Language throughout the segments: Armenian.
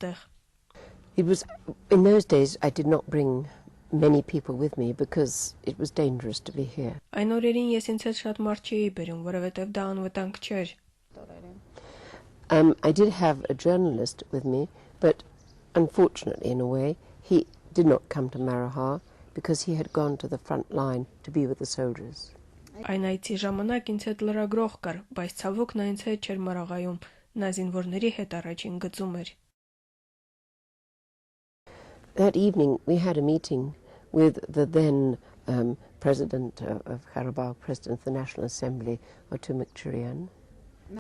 տեղ։ It was in those days I did not bring many people with me because it was dangerous to be here. Այն օրերին ես ինձ հետ շատ մարդ չէի բերում, որովհետև դա անվտանգ չէր։ I did have a journalist with me, but unfortunately, in a way, he did not come to Marahar because he had gone to the front line to be with the soldiers. Այն այցի ժամանակ ինձ հետ լրագրող կար, բայց ցավոք նա ինձ հետ չէր Մարաղայում, նա զինվորների հետ առաջին գծում էր։ That evening we had a meeting with the then president of Karabakh, president of the National Assembly, Otu Mikchurian.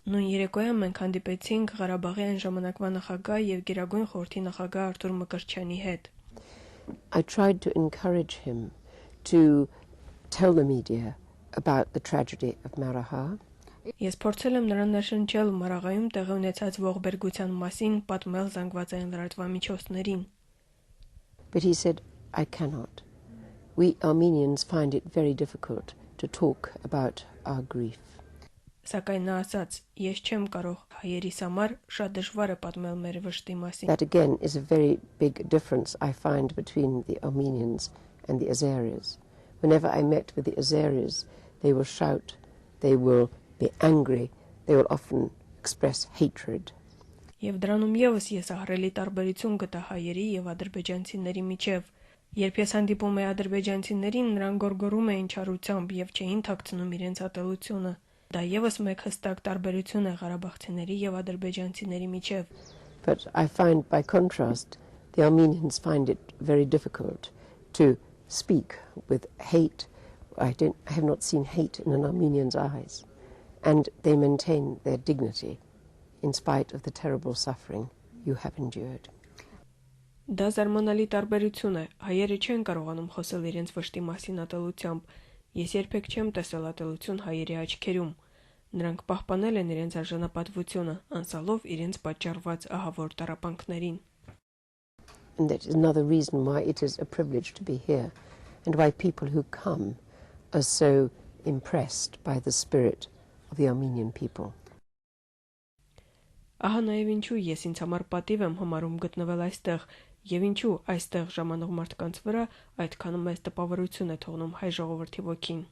Նույն երեկոյան մենք հանդիպեցինք Ղարաբաղի այն ժամանակվա նախագահ եւ Գերագույն խորհրդի նախագահ Արտուր Մկրտչյանի հետ։ I tried to encourage him to tell the media about the tragedy of Marahar. Ես փորձել եմ նրան ներշնչել Մարաղայում տեղի ունեցած ողբերգության մասին, պատմել զանգվածային լրատվամիջոցներին։ But he said, I cannot. We Armenians find it very difficult to talk about our grief. Սակայն նա ասաց, ես չեմ կարող հայերիս համար շատ դժվար է պատմել մեր վշտի մասին։ That again is a very big difference I find between the Armenians and the Azeris. Whenever I met with the Azeris, they will shout, they will be angry, they will often express hatred. Եվ դրանում եւս ես ահռելի տարբերություն գտա հայերի եւ ադրբեջանցիների միջև։ Երբ ես հանդիպում էի ադրբեջանցիներին, նրանք գոռգոռում էին չարությամբ եւ չէին թաքցնում իրենց ատելությունը։ Դա եւս մեկ հստակ տարբերություն է ղարաբաղցիների եւ ադրբեջանցիների միջև։ But I find by contrast the Armenians find it very difficult to speak with hate. I have not seen hate in an Armenian's eyes, and they maintain their dignity in spite of the terrible suffering you have endured. Դա զարմանալի տարբերություն է։ Հայերը չեն կարողանում խոսել իրենց վշտի մասին ատելությամբ։ Ես երբեք չեմ տեսել ատելություն հայերի աչքերում։ Նրանք պահպանել են իրենց արժանապատվությունը, անցալով իրենց պատճառված ահավոր տառապանքներին։ And that is another reason why it is a privilege to be here, and why people who come are so impressed by the spirit of the Armenian people. Ահա նաև ինչու ես ինձ համար պատիվ եմ համարում գտնվել այստեղ, եւ ինչու այստեղ ժամանող մարդկանց վրա այդքան մեծ տպավորություն է թողնում հայ ժողովրդի ոգին։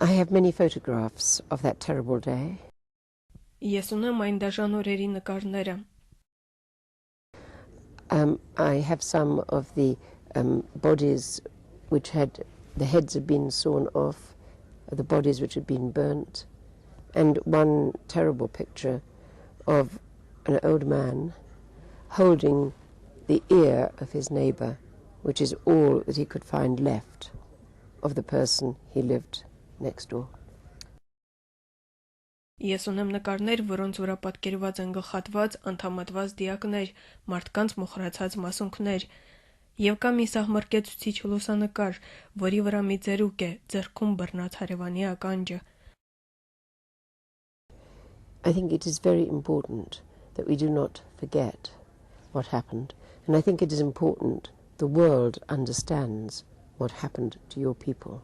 I have many photographs of that terrible day. Ես ունեմ այն դաժան օրերի նկարները։ I have some of the bodies which had the heads had been sawn off, the bodies which had been burnt, and one terrible picture of an old man holding the ear of his neighbor, which is all that he could find left of the person he lived next door. Ես ունեմ նկարներ, որոնց վրա պատկերված են գլխատված, անդամատված դիակներ, մարդկանց մոխրացած մասունքներ, եւ կա մի սահմռկեցուցիչ լուսանկար, որի վրա մի ծերուկ է, ձեռքում բռնած հարևանի ականջը։ I think it is very important that we do not forget what happened, and I think it is important the world understands what happened to your people.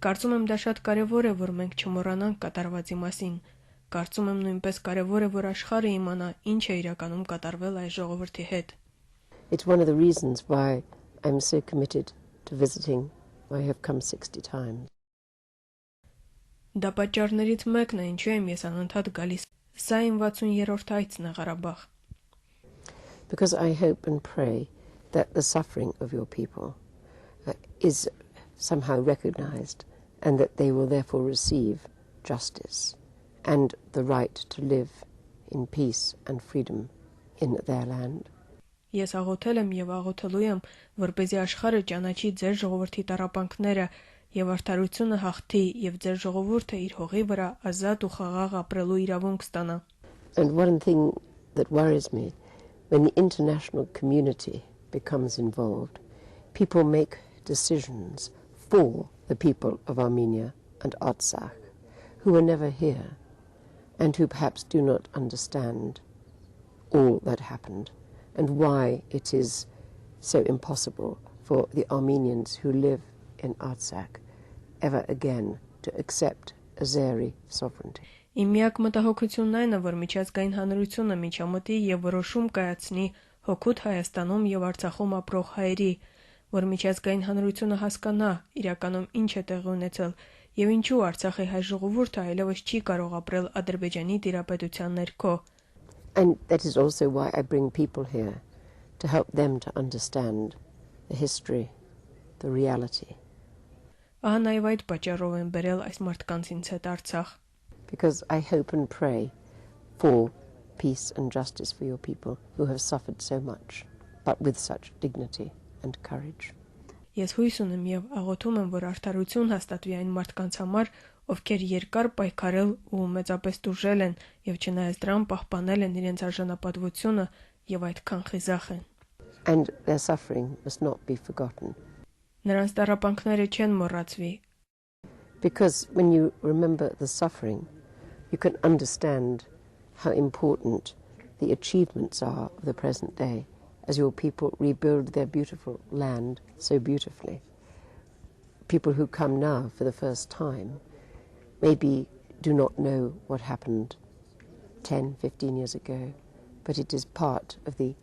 Կարծում եմ դա շատ կարևոր է, որ մենք չմոռանանք կատարվածի մասին։ Կարծում եմ նույնպես կարևոր է, որ աշխարհը իմանա, ինչ է իրականում կատարվել այս ժողովրդի հետ։ It's one of the reasons why I'm so committed to visiting. I have come 60 times. Դա պատճառներից մեկն է, ինչու եմ ես անընդհատ գալիս։ Սա իմ 60-րդ այցն է Ղարաբաղ։ Because I hope and pray that the suffering of your people is somehow recognized, and that they will therefore receive justice and the right to live in peace and freedom in their land. Ես աղոթել եմ եւ աղոթելու եմ, որպեսզի աշխարհը ճանաչի ձեր ժողովրդի տառապանքները եւ արդարությունը հաղթի եւ ձեր ժողովուրդը իր հողի վրա ազատ ու խաղաղ ապրելու իրավունք ստանա։ And one thing that worries me, when the international community becomes involved, people make decisions for the people of Armenia and Artsakh, who are never here, and who perhaps do not understand all that happened, and why it is so impossible for the Armenians who live in Artsakh ever again to accept Azeri sovereignty. Իմ միակ մտահոգությունն այն է, որ միջազգային հանրությունը միջամտի եւ որոշում կայացնի հօգուտ Հայաստանում եւ Արցախում ապրող հայերի, որ միջազգային հանրությունը հասկանա իրականում ինչ է տեղի ունեցել եւ ինչու Արցախի հայ ժողովուրդը այլևս չի կարող ապրել Ադրբեջանի տիրապետության ներքո։ And that is also why I bring people here, to help them to understand the history, the reality. Ահա նաեւ այդ պատճառով եմ բերել այս մարդկանց ինձ հետ Արցախ։ Because I hope and pray for peace and justice for your people who have suffered so much, but with such dignity and courage. Ես հույս ունեմ եւ աղոթում եմ, որ արդարություն հաստատվի այն մարդկանց համար, ովքեր երկար պայքարել ու մեծապես տուժել են եւ չնայած դրան պահպանել են իրենց արժանապատվությունը եւ այդքան խիզախ են։ And their suffering must not be forgotten. Նրանց տառապանքները չեն մոռացվի, Because when you remember the suffering, you can understand how important the achievements are of the present day as your people rebuild their beautiful land so beautifully. People who come now for the first time maybe do not know what happened 10, 15 years ago, but it is part of the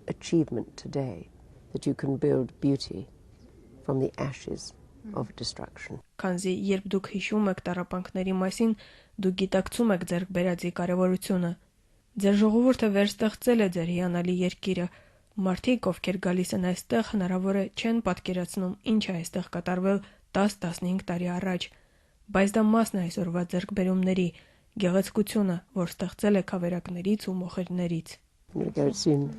achievement today that you can build beauty from the ashes of destruction. Քանզի երբ դուք հիշում եք տառապանքների մասին, դուք գիտակցում եք ձեր բերածի կարևորությունը։ Ձեր ժողովուրդը վերստեղծել է ձեր հիանալի երկիրը։ Մարդիկ, ովքեր գալիս են այստեղ, հնարավոր է չեն պատկերացնում, ինչ է այստեղ կատարվել 10-15 տարի առաջ, բայց դա մասն է այսօրվա ձեռքբերումների, գեղեցկությունը, որ ստեղծել է քավերակներից ու մոխիրներից։ I'm going to go soon.